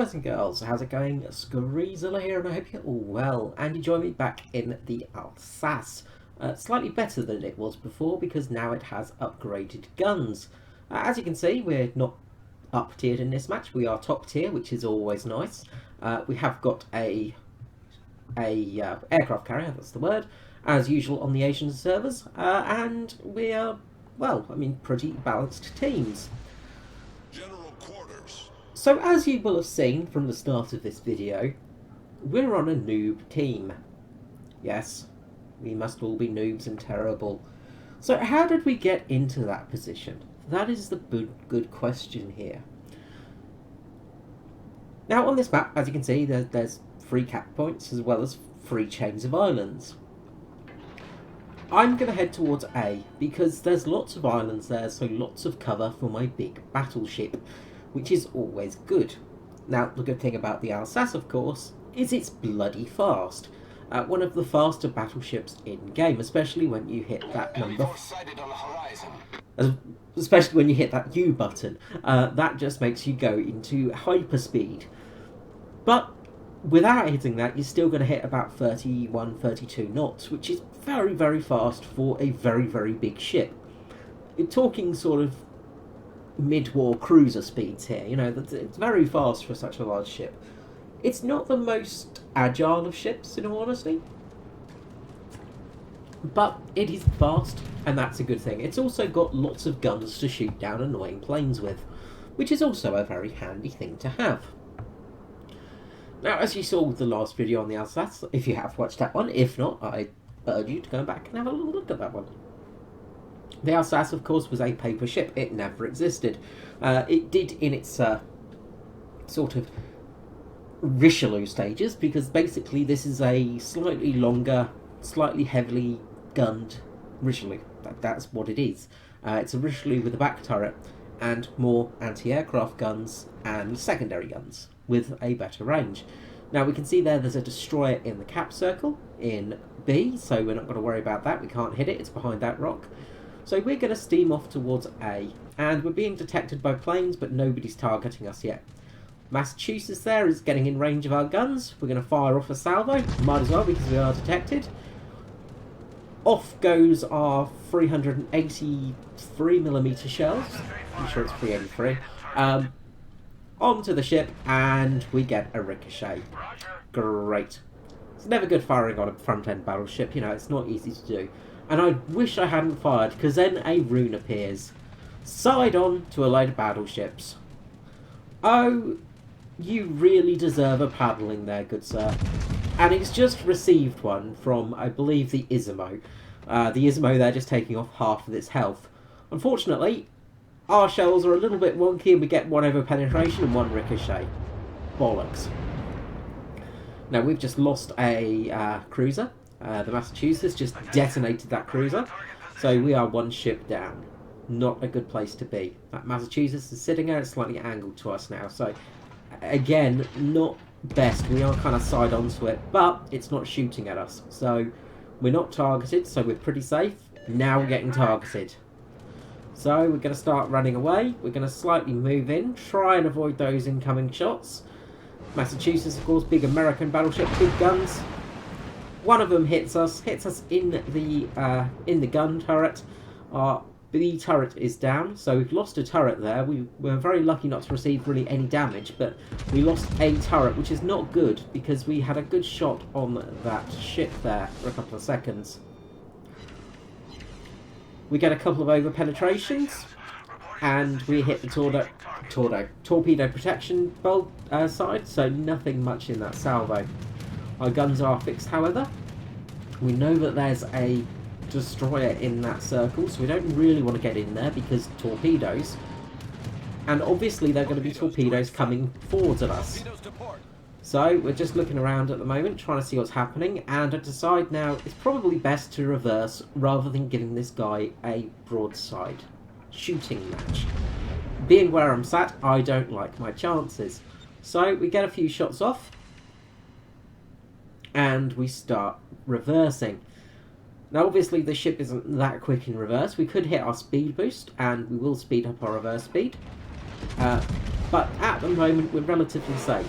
Guys and girls, how's it going? Squeezilla here, and I hope you're all well. And you join me back in the Alsace. Slightly better than it was before because now it has upgraded guns. As you can see, we're not up tiered in this match. We are top tier, which is always nice. We have got a aircraft carrier, that's the word, as usual on the Asian servers, and we are, well, I mean, pretty balanced teams. So as you will have seen from the start of this video, we're on a noob team. Yes, we must all be noobs and terrible. So how did we get into that position? That is the good question here. Now on this map, as you can see, there's 3 cap points as well as 3 chains of islands. I'm going to head towards A because there's lots of islands there, so lots of cover for my big battleship, which is always good. Now, the good thing about the Alsace, of course, is it's bloody fast. One of the faster battleships in-game, especially when you hit that number. Especially when you hit that U button. That just makes you go into hyperspeed. But without hitting that, you're still going to hit about 31, 32 knots, which is very, very fast for a very, very big ship. You're talking sort of mid-war cruiser speeds here, you know, it's very fast for such a large ship. It's not the most agile of ships, in all honesty, but it is fast, and that's a good thing. It's also got lots of guns to shoot down annoying planes with, which is also a very handy thing to have. Now, as you saw with the last video on the Alsace, if you have watched that one, if not, I urge you to go back and have a little look at that one. The Alsace, of course, was a paper ship. It never existed. It did in its sort of Richelieu stages, because basically this is a slightly longer, slightly heavily gunned Richelieu. That's what it is. It's a Richelieu with a back turret and more anti-aircraft guns and secondary guns with a better range. Now we can see there's a destroyer in the cap circle in B, so we're not going to worry about that. We can't hit it. It's behind that rock. So we're going to steam off towards A, and we're being detected by planes, but nobody's targeting us yet. Massachusetts there is getting in range of our guns. We're going to fire off a salvo, might as well because we are detected. Off goes our 383mm shells, I'm sure it's 383, onto the ship, and we get a ricochet. Great. It's never good firing on a front-end battleship, you know, it's not easy to do. And I wish I hadn't fired, because then a rune appears. Side on to a load of battleships. Oh, you really deserve a paddling there, good sir. And it's just received one from, I believe, the Isimo. The Isimo there just taking off half of its health. Unfortunately, our shells are a little bit wonky, and we get 1 over penetration and 1 ricochet. Bollocks. Now, we've just lost a cruiser. The Massachusetts just detonated that cruiser, so we are 1 ship down. Not a good place to be. That Massachusetts is sitting there, it's slightly angled to us now, so again, not best. We are kind of side onto it, but it's not shooting at us, so we're not targeted, so we're pretty safe. Now we're getting targeted. So we're going to start running away. We're going to slightly move in, try and avoid those incoming shots. Massachusetts, of course, big American battleship, big guns. One of them hits us in the gun turret. Our B turret is down, so we've lost a turret there. We were very lucky not to receive really any damage, but we lost a turret, which is not good because we had a good shot on that ship there for a couple of seconds. We get a couple of over penetrations, and we hit the torpedo protection bolt side, so nothing much in that salvo. Our guns are fixed, however. We know that there's a destroyer in that circle, so we don't really want to get in there because torpedoes. And obviously there are going to be torpedoes coming forwards at us. So we're just looking around at the moment, trying to see what's happening, and I decide now it's probably best to reverse rather than giving this guy a broadside shooting match. Being where I'm sat, I don't like my chances. So we get a few shots off, and we start reversing. Now obviously the ship isn't that quick in reverse. We could hit our speed boost, and we will speed up our reverse speed. But at the moment, we're relatively safe.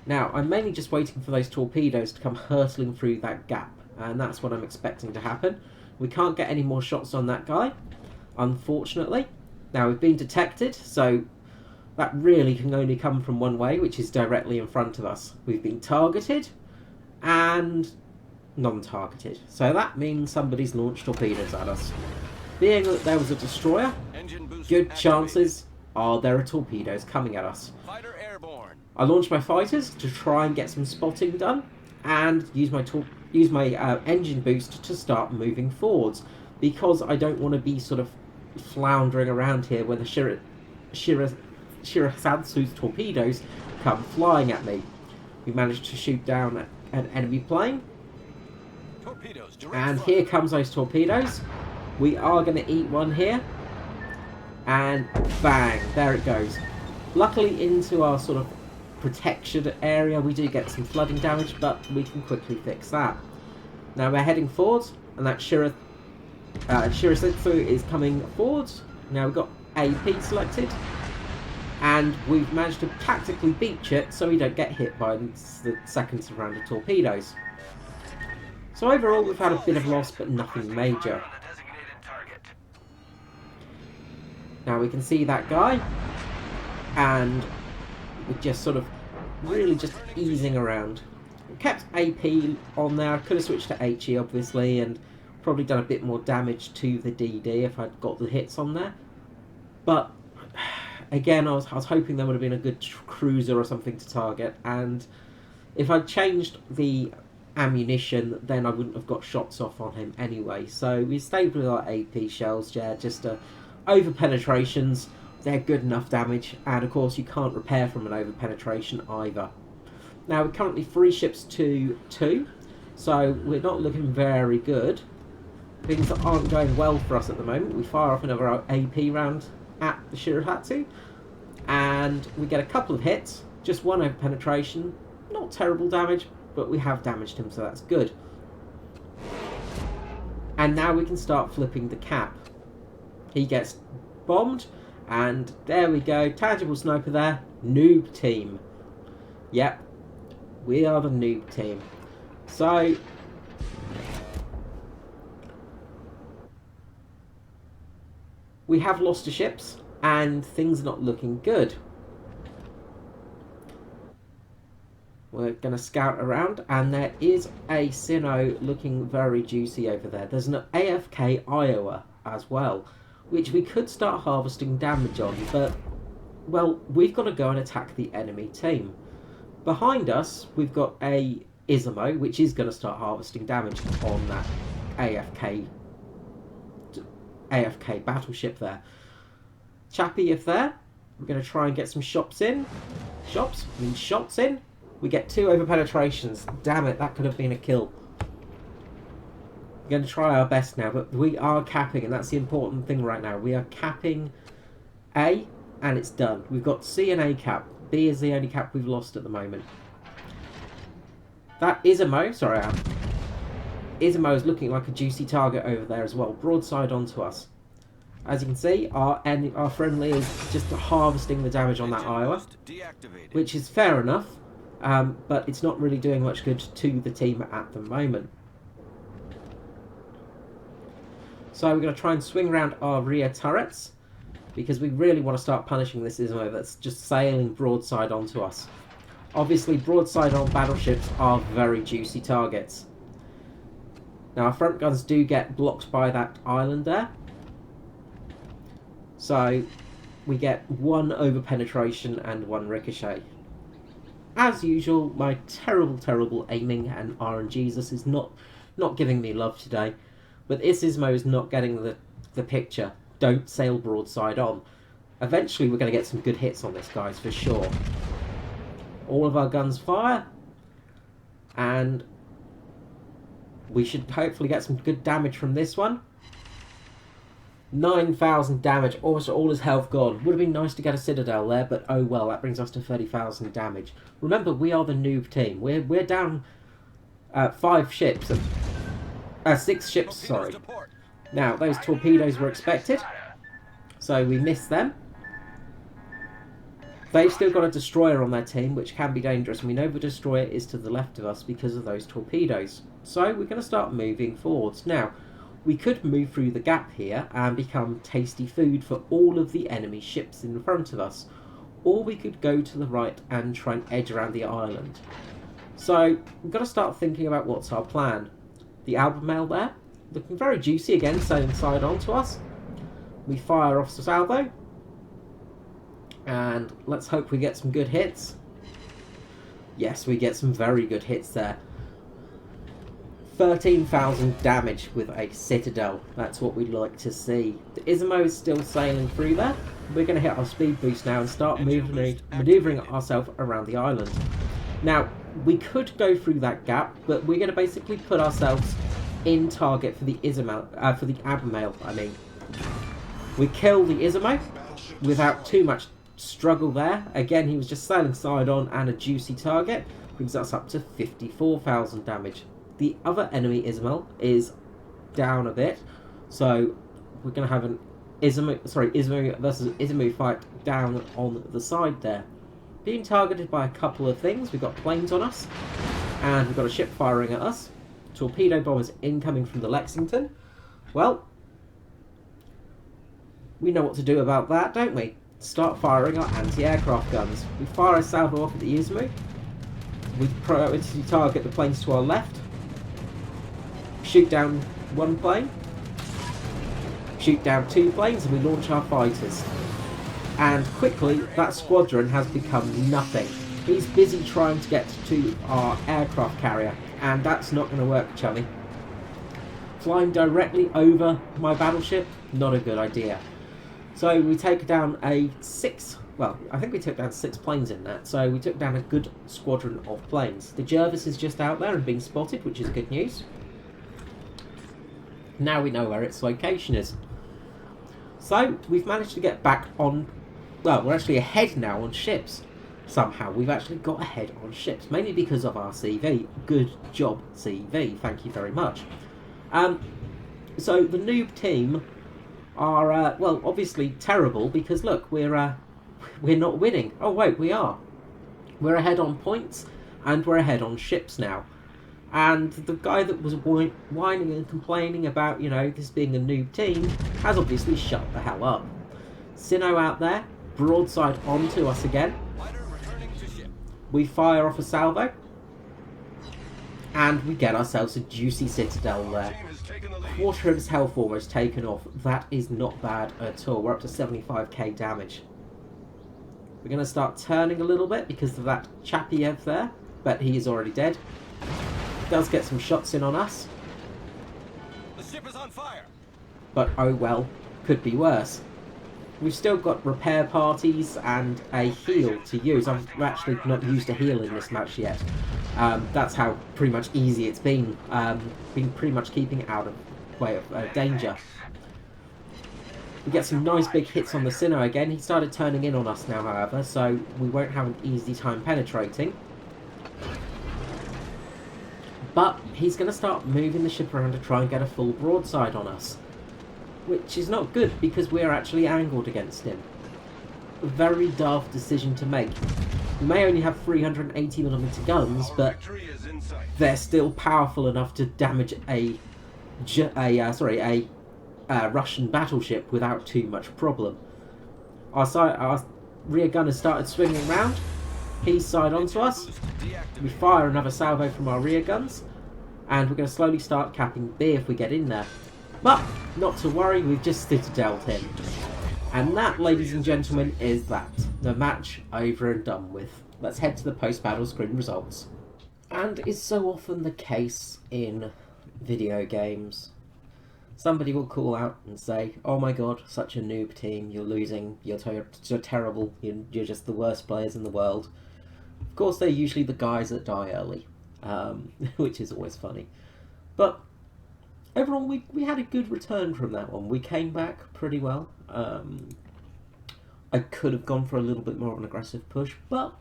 Now, I'm mainly just waiting for those torpedoes to come hurtling through that gap, and that's what I'm expecting to happen. We can't get any more shots on that guy, unfortunately. Now, we've been detected, so that really can only come from one way, which is directly in front of us. We've been targeted and non-targeted, so that means somebody's launched torpedoes at us. Being that there was a destroyer, good chances are there are torpedoes coming at us. I launched my fighters to try and get some spotting done, and use my engine boost to start moving forwards, because I don't want to be sort of floundering around here when the Shirasansu's torpedoes come flying at me. We managed to shoot down an enemy plane, and here comes those torpedoes. We are going to eat one here, and bang, there it goes. Luckily, into our sort of protection area, we do get some flooding damage, but we can quickly fix that. Now we're heading forwards, and that Shirasansu is coming forwards. Now we've got AP selected, and we've managed to tactically beach it so we don't get hit by the second round of torpedoes. So overall, we've had a bit of loss, but nothing major. Now we can see that guy, and we're just sort of really just easing around. We kept AP on there. I could have switched to HE obviously, and probably done a bit more damage to the DD if I'd got the hits on there. But again, I was hoping there would have been a good cruiser or something to target, and if I'd changed the ammunition, then I wouldn't have got shots off on him anyway. So we stayed with our AP shells, yeah, just over penetrations. They're good enough damage, and of course you can't repair from an over penetration either. Now we're currently 3 ships to 2, so we're not looking very good. Things aren't going well for us at the moment. We fire off another AP round at the Shirahatsu, and we get a couple of hits, just one over penetration, not terrible damage, but we have damaged him, so that's good. And now we can start flipping the cap. He gets bombed, and there we go, tangible sniper there, noob team. Yep, we are the noob team. So we have lost to ships, and things are not looking good. We're going to scout around, and there is a Sinnoh looking very juicy over there. There's an AFK Iowa as well, which we could start harvesting damage on, but, well, we've got to go and attack the enemy team. Behind us, we've got a Izumo, which is going to start harvesting damage on that AFK battleship there. Chappie, if there, we're going to try and get some shots in. Shots in. We get 2 over penetrations. Damn it, that could have been a kill. We're going to try our best now, but we are capping, and that's the important thing right now. We are capping A, and it's done. We've got C and A cap. B is the only cap we've lost at the moment. That Izumo, Izumo is looking like a juicy target over there as well. Broadside onto us. As you can see, our friendly is just harvesting the damage on that Iowa, which is fair enough, but it's not really doing much good to the team at the moment. So we're going to try and swing around our rear turrets, because we really want to start punishing this Izumo that's just sailing broadside onto us. Obviously, broadside on battleships are very juicy targets. Now, our front guns do get blocked by that island there. So we get 1 over penetration and 1 ricochet. As usual, my terrible aiming and RNGesus is not giving me love today. But this Izumo is not getting the picture. Don't sail broadside on. Eventually we're going to get some good hits on this, guys, for sure. All of our guns fire, and we should hopefully get some good damage from this one. 9,000 damage, almost all his health gone. Would have been nice to get a Citadel there, but oh well, that brings us to 30,000 damage. Remember, we are the noob team. We're down 5 ships. 6 ships, sorry. Now, those torpedoes were expected, so we missed them. They've still got a destroyer on their team, which can be dangerous, and we know the destroyer is to the left of us because of those torpedoes. So we're going to start moving forwards. Now, we could move through the gap here and become tasty food for all of the enemy ships in front of us. Or we could go to the right and try and edge around the island. So we've got to start thinking about what's our plan. The Albemarle there, looking very juicy again, sailing side on to us. We fire off the salvo. And let's hope we get some good hits. Yes, we get some very good hits there. 13,000 damage with a Citadel. That's what we'd like to see. The Ismo is still sailing through there. We're going to hit our speed boost now and start manoeuvring ourselves around the island. Now, we could go through that gap, but we're going to basically put ourselves in target for the Albemarle, I mean. We kill the Ismo without too much struggle there. Again, he was just sailing side on and a juicy target. Brings us up to 54,000 damage. The other enemy Ismo is down a bit, so we're going to have an Ismo versus Ismo fight down on the side there. Being targeted by a couple of things. We've got planes on us, and we've got a ship firing at us. Torpedo bombers incoming from the Lexington. Well, we know what to do about that, don't we? Start firing our anti-aircraft guns. We fire a salvo off at the Ismo. We priority target the planes to our left. Shoot down one plane. Shoot down two planes, and we launch our fighters. And quickly, that squadron has become nothing. He's busy trying to get to our aircraft carrier, and that's not going to work, chummy. Flying directly over my battleship, not a good idea. So we take down I think we took down 6 planes in that, so we took down a good squadron of planes. The Jervis is just out there and being spotted, which is good news. Now we know where its location is. So, we've managed to get back on... Well, we're actually ahead now on ships. Somehow, we've actually got ahead on ships. Mainly because of our CV. Good job, CV. Thank you very much. So, the noob team are, well, obviously terrible. Because, look, we're not winning. Oh, wait, we are. We're ahead on points. And we're ahead on ships now. And the guy that was whining and complaining about, you know, this being a noob team, has obviously shut the hell up. Sino out there, broadside onto us again. We fire off a salvo. And we get ourselves a juicy Citadel there. Quarter of his health almost taken off. That is not bad at all. We're up to 75k damage. We're going to start turning a little bit because of that Chapiev there. But he is already dead. Does get some shots in on us. The ship is on fire. But oh well, could be worse. We've still got repair parties and a heal to use. I've actually not used a heal in this match yet. That's how pretty much easy it's been. Been pretty much keeping out of way of danger. We get some nice big hits on the Sino again. He started turning in on us now, however, so we won't have an easy time penetrating. But he's going to start moving the ship around to try and get a full broadside on us. Which is not good, because we are actually angled against him. A very daft decision to make. We may only have 380mm guns, but they're still powerful enough to damage a Russian battleship without too much problem. Our rear gun has started swinging around. He's side onto us. We fire another salvo from our rear guns, and we're going to slowly start capping B if we get in there. But not to worry, we've just citadeled him. And that, ladies and gentlemen, is that. The match over and done with. Let's head to the post-battle screen results. And is so often the case in video games. Somebody will call out and say, "Oh my god, such a noob team, you're losing, you're terrible, you're just the worst players in the world." Of course, they're usually the guys that die early, which is always funny. But overall, we had a good return from that one. We came back pretty well. I could have gone for a little bit more of an aggressive push, but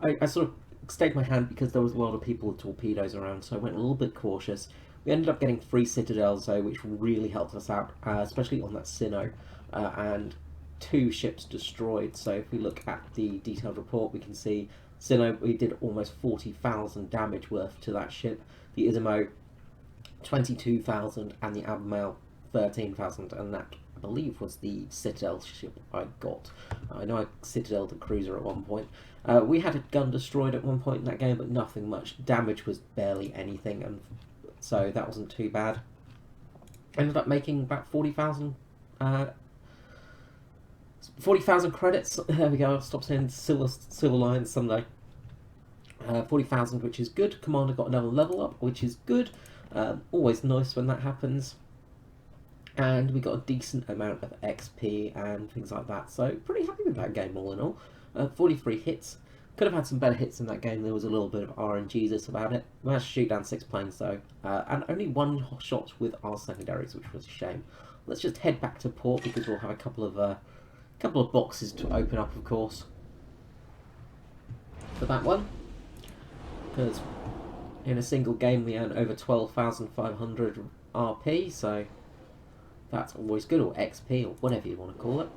I sort of stayed my hand because there was a lot of people with torpedoes around, so I went a little bit cautious. We ended up getting 3 citadels though, which really helped us out, especially on that Sino, and 2 ships destroyed. So if we look at the detailed report, we can see Sinnoh, we did almost 40,000 damage worth to that ship. The Izumo, 22,000, and the Abimail, 13,000, and that, I believe, was the Citadel ship I got. I know I Citadel the cruiser at one point. We had a gun destroyed at one point in that game, but nothing much. Damage was barely anything, and so that wasn't too bad. Ended up making about 40,000 credits. There we go. I'll stop saying silver lines someday. 40,000, which is good. Commander got another level up, which is good. Always nice when that happens. And we got a decent amount of XP and things like that. So pretty happy with that game all in all. 43 hits. Could have had some better hits in that game. There was a little bit of RNGesus about it. Managed to shoot down 6 planes though, and only 1 shot with our secondaries, which was a shame. Let's just head back to port because we'll have a couple of boxes to open up, of course, for that one. Because in a single game we earn over 12,500 RP, so that's always good, or XP, or whatever you want to call it.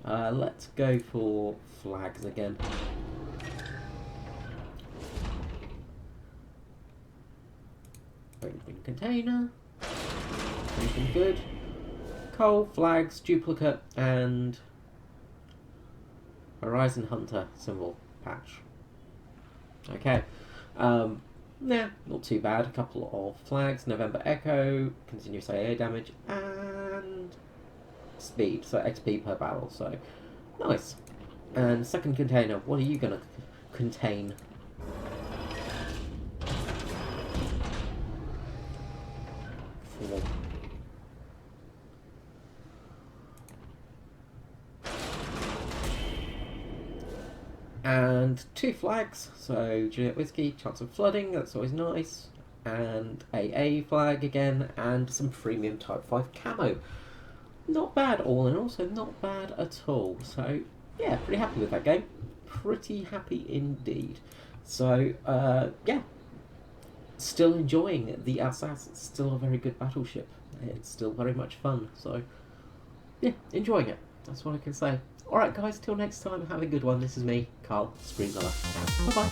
Let's go for flags again. Open container. Anything good? Coal, flags, duplicate, and Horizon Hunter symbol patch. Okay. Nah, not too bad. A couple of flags, November Echo, continuous AA damage, and speed, so XP per barrel, so nice. And second container, what are you gonna contain? Four. And 2 flags, so Juliet Whiskey, chance of flooding, that's always nice, and AA flag again, and some premium Type 5 camo. Not bad all in all, so not bad at all. So yeah, pretty happy with that game. Pretty happy indeed. So yeah, still enjoying the Alsace. It's still a very good battleship. It's still very much fun. So yeah, enjoying it. That's what I can say. Alright guys, till next time, have a good one. This is me, Carl, Screen Lover. Bye bye.